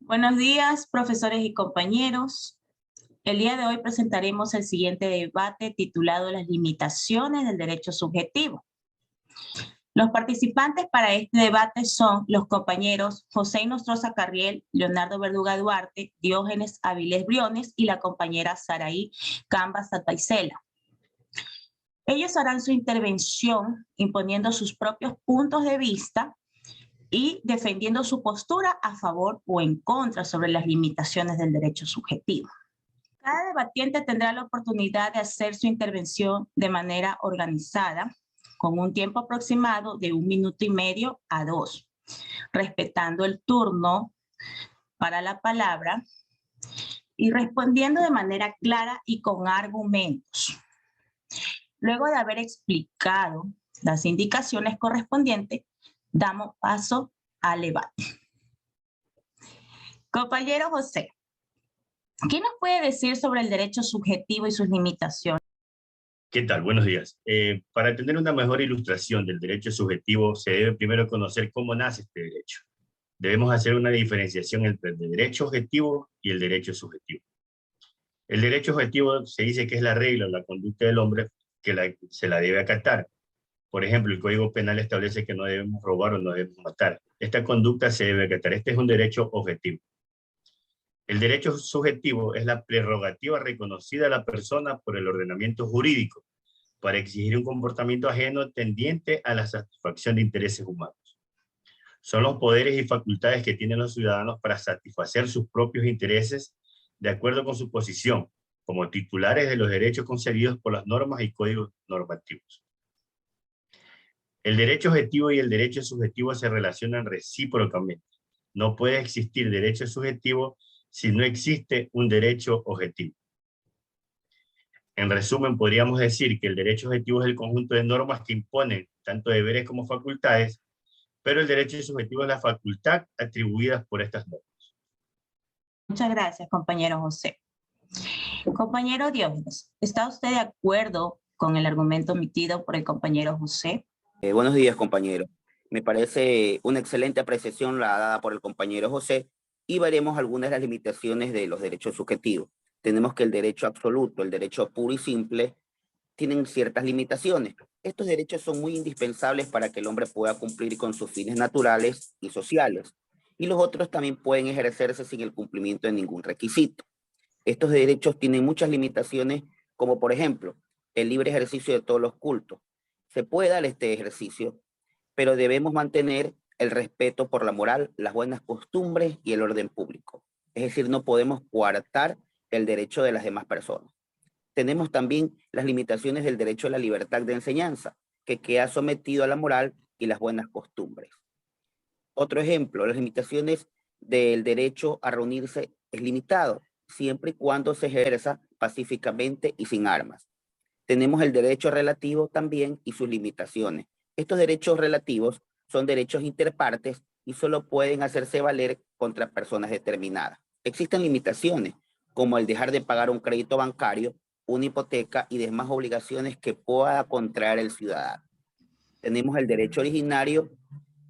Buenos días, profesores y compañeros. El día de hoy presentaremos el siguiente debate titulado Las limitaciones del derecho subjetivo. Los participantes para este debate son los compañeros José Nostroza Carriel, Leonardo Verduga Duarte, Diógenes Avilés Briones y la compañera Saraí Cambas Ataisela. Ellos harán su intervención imponiendo sus propios puntos de vista y defendiendo su postura a favor o en contra sobre las limitaciones del derecho subjetivo. Cada debatiente tendrá la oportunidad de hacer su intervención de manera organizada, con un tiempo aproximado de 1,5 minutos a 2, respetando el turno para la palabra y respondiendo de manera clara y con argumentos. Luego de haber explicado las indicaciones correspondientes, damos paso al debate. Compañero José, ¿qué nos puede decir sobre el derecho subjetivo y sus limitaciones? ¿Qué tal? Buenos días. Para tener una mejor ilustración del derecho subjetivo, se debe primero conocer cómo nace este derecho. Debemos hacer una diferenciación entre el derecho objetivo y el derecho subjetivo. El derecho objetivo se dice que es la regla o la conducta del hombre que se la debe acatar. Por ejemplo, el Código Penal establece que no debemos robar o no debemos matar. Esta conducta se debe acatar. Este es un derecho objetivo. El derecho subjetivo es la prerrogativa reconocida a la persona por el ordenamiento jurídico para exigir un comportamiento ajeno tendiente a la satisfacción de intereses humanos. Son los poderes y facultades que tienen los ciudadanos para satisfacer sus propios intereses de acuerdo con su posición, como titulares de los derechos concedidos por las normas y códigos normativos. El derecho objetivo y el derecho subjetivo se relacionan recíprocamente. No puede existir derecho subjetivo si no existe un derecho objetivo. En resumen, podríamos decir que el derecho objetivo es el conjunto de normas que imponen tanto deberes como facultades, pero el derecho subjetivo es la facultad atribuida por estas normas. Muchas gracias, compañero José. Compañero Diógenes, ¿está usted de acuerdo con el argumento emitido por el compañero José? Buenos días, compañero. Me parece una excelente apreciación la dada por el compañero José y veremos algunas de las limitaciones de los derechos subjetivos. Tenemos que el derecho absoluto, el derecho puro y simple, tienen ciertas limitaciones. Estos derechos son muy indispensables para que el hombre pueda cumplir con sus fines naturales y sociales. Y los otros también pueden ejercerse sin el cumplimiento de ningún requisito. Estos derechos tienen muchas limitaciones, como por ejemplo, el libre ejercicio de todos los cultos. Se puede dar este ejercicio, pero debemos mantener el respeto por la moral, las buenas costumbres y el orden público. Es decir, no podemos coartar el derecho de las demás personas. Tenemos también las limitaciones del derecho a la libertad de enseñanza, que queda sometido a la moral y las buenas costumbres. Otro ejemplo, las limitaciones del derecho a reunirse es limitado, siempre y cuando se ejerza pacíficamente y sin armas. Tenemos el derecho relativo también y sus limitaciones. Estos derechos relativos son derechos interpartes y solo pueden hacerse valer contra personas determinadas. Existen limitaciones, como el dejar de pagar un crédito bancario, una hipoteca y demás obligaciones que pueda contraer el ciudadano. Tenemos el derecho originario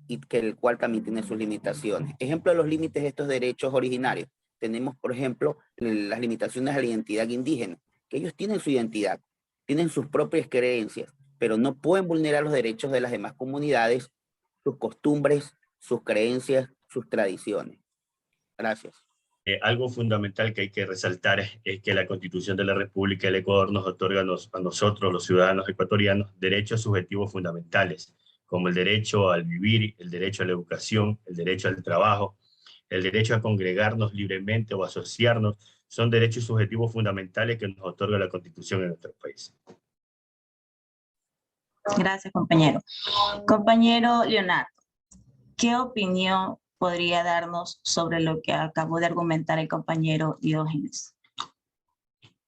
y que el cual también tiene sus limitaciones. Ejemplo de los límites de estos derechos originarios. Tenemos, por ejemplo, las limitaciones a la identidad indígena, que ellos tienen su identidad, tienen sus propias creencias, pero no pueden vulnerar los derechos de las demás comunidades, sus costumbres, sus creencias, sus tradiciones. Gracias. Algo fundamental que hay que resaltar es que la Constitución de la República del Ecuador nos otorga a nosotros, los ciudadanos ecuatorianos, derechos subjetivos fundamentales, como el derecho al vivir, el derecho a la educación, el derecho al trabajo, el derecho a congregarnos libremente o asociarnos. Son derechos subjetivos fundamentales que nos otorga la Constitución en nuestro país. Gracias, compañero. Compañero Leonardo, ¿qué opinión podría darnos sobre lo que acabó de argumentar el compañero Diógenes?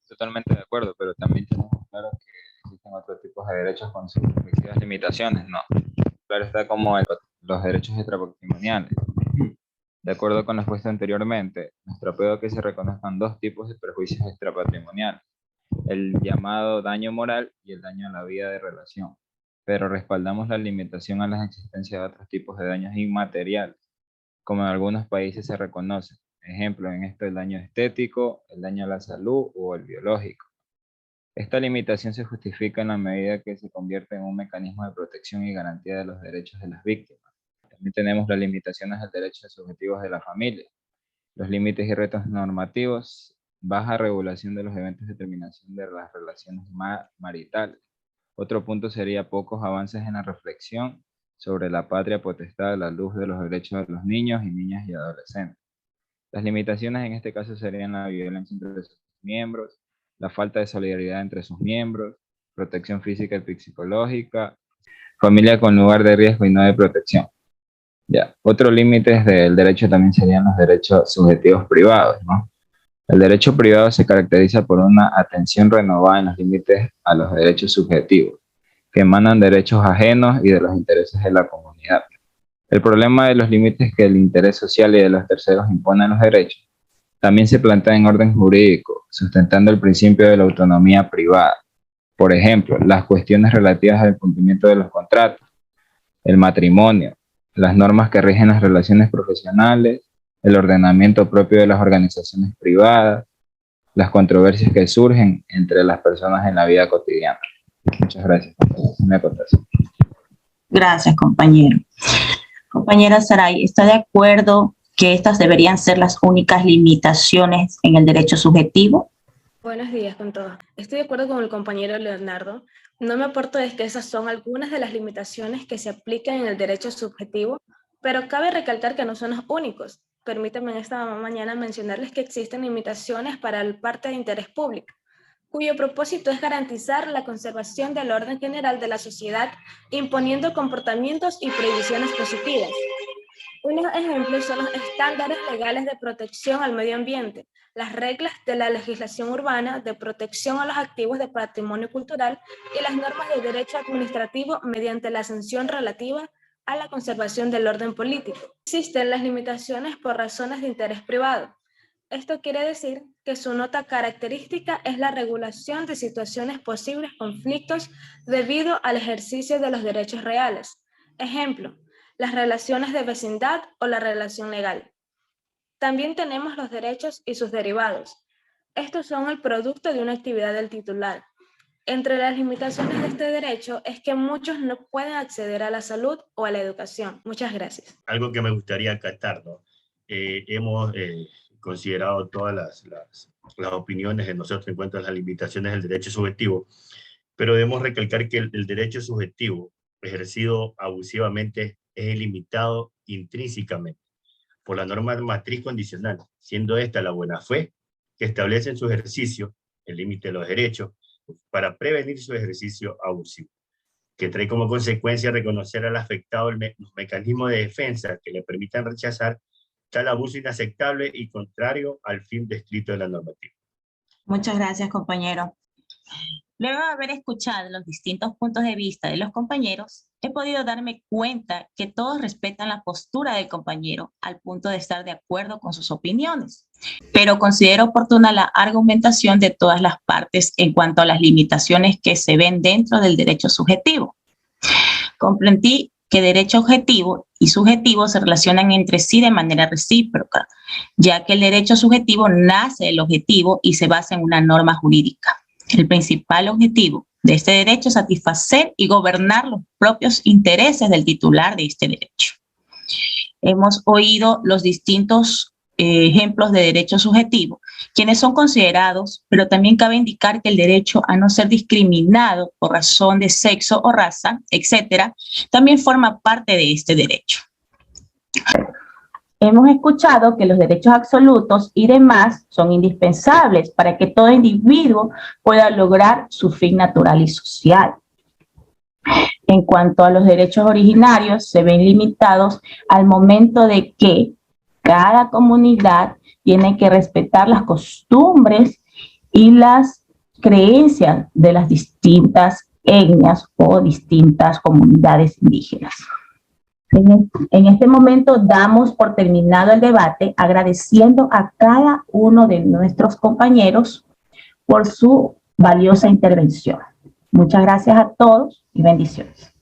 Totalmente de acuerdo, pero también tenemos claro que existen otros tipos de derechos con sus respectivas limitaciones, ¿no? Claro está como los derechos extrapatrimoniales. De acuerdo con lo expuesto anteriormente, nuestro apego a que se reconozcan dos tipos de perjuicios extrapatrimoniales, el llamado daño moral y el daño a la vida de relación, pero respaldamos la limitación a la existencia de otros tipos de daños inmateriales, como en algunos países se reconoce, Ejemplo, en esto el daño estético, el daño a la salud o el biológico. Esta limitación se justifica en la medida que se convierte en un mecanismo de protección y garantía de los derechos de las víctimas. También tenemos las limitaciones del derecho subjetivos de la familia, los límites y retos normativos, baja regulación de los eventos de terminación de las relaciones maritales. Otro punto sería pocos avances en la reflexión sobre la patria potestad a la luz de los derechos de los niños y niñas y adolescentes. Las limitaciones en este caso serían la violencia entre sus miembros, la falta de solidaridad entre sus miembros, protección física y psicológica, familia con lugar de riesgo y no de protección. Ya. Otros límites del derecho también serían los derechos subjetivos privados, ¿no? El derecho privado se caracteriza por una atención renovada en los límites a los derechos subjetivos, que emanan derechos ajenos y de los intereses de la comunidad. El problema de los límites que el interés social y de los terceros imponen a los derechos también se plantea en orden jurídico, sustentando el principio de la autonomía privada. Por ejemplo, las cuestiones relativas al cumplimiento de los contratos, el matrimonio, las normas que rigen las relaciones profesionales, el ordenamiento propio de las organizaciones privadas, las controversias que surgen entre las personas en la vida cotidiana. Muchas gracias. Gracias, compañero. Compañera Saray, ¿está de acuerdo que estas deberían ser las únicas limitaciones en el derecho subjetivo? Buenos días con todos. Estoy de acuerdo con el compañero Leonardo. No me aporto de que esas son algunas de las limitaciones que se aplican en el derecho subjetivo, pero cabe recalcar que no son los únicos. Permítanme en esta mañana mencionarles que existen limitaciones para el parte de interés público, cuyo propósito es garantizar la conservación del orden general de la sociedad, imponiendo comportamientos y prohibiciones positivas. Unos ejemplos son los estándares legales de protección al medio ambiente, las reglas de la legislación urbana de protección a los activos de patrimonio cultural y las normas de derecho administrativo mediante la sanción relativa a la conservación del orden político. Existen las limitaciones por razones de interés privado. Esto quiere decir que su nota característica es la regulación de situaciones posibles conflictos debido al ejercicio de los derechos reales. Ejemplo, las relaciones de vecindad o la relación legal. También tenemos los derechos y sus derivados. Estos son el producto de una actividad del titular. Entre las limitaciones de este derecho es que muchos no pueden acceder a la salud o a la educación. Muchas gracias. Algo que me gustaría acatar, ¿no? Hemos considerado todas las opiniones de nosotros en cuanto a las limitaciones del derecho subjetivo, pero debemos recalcar que el derecho subjetivo ejercido abusivamente es ilimitado intrínsecamente por la norma matriz condicional, siendo esta la buena fe que establece en su ejercicio el límite de los derechos para prevenir su ejercicio abusivo, que trae como consecuencia reconocer al afectado los mecanismos de defensa que le permitan rechazar tal abuso inaceptable y contrario al fin descrito de la normativa. Muchas gracias, compañero. Luego de haber escuchado los distintos puntos de vista de los compañeros, he podido darme cuenta que todos respetan la postura del compañero al punto de estar de acuerdo con sus opiniones, pero considero oportuna la argumentación de todas las partes en cuanto a las limitaciones que se ven dentro del derecho subjetivo. Comprendí que derecho objetivo y subjetivo se relacionan entre sí de manera recíproca, ya que el derecho subjetivo nace del objetivo y se basa en una norma jurídica. El principal objetivo de este derecho es satisfacer y gobernar los propios intereses del titular de este derecho. Hemos oído los distintos ejemplos de derecho subjetivo, quienes son considerados, pero también cabe indicar que el derecho a no ser discriminado por razón de sexo o raza, etcétera, también forma parte de este derecho. Hemos escuchado que los derechos absolutos y demás son indispensables para que todo individuo pueda lograr su fin natural y social. En cuanto a los derechos originarios, se ven limitados al momento de que cada comunidad tiene que respetar las costumbres y las creencias de las distintas etnias o distintas comunidades indígenas. En este momento damos por terminado el debate, agradeciendo a cada uno de nuestros compañeros por su valiosa intervención. Muchas gracias a todos y bendiciones.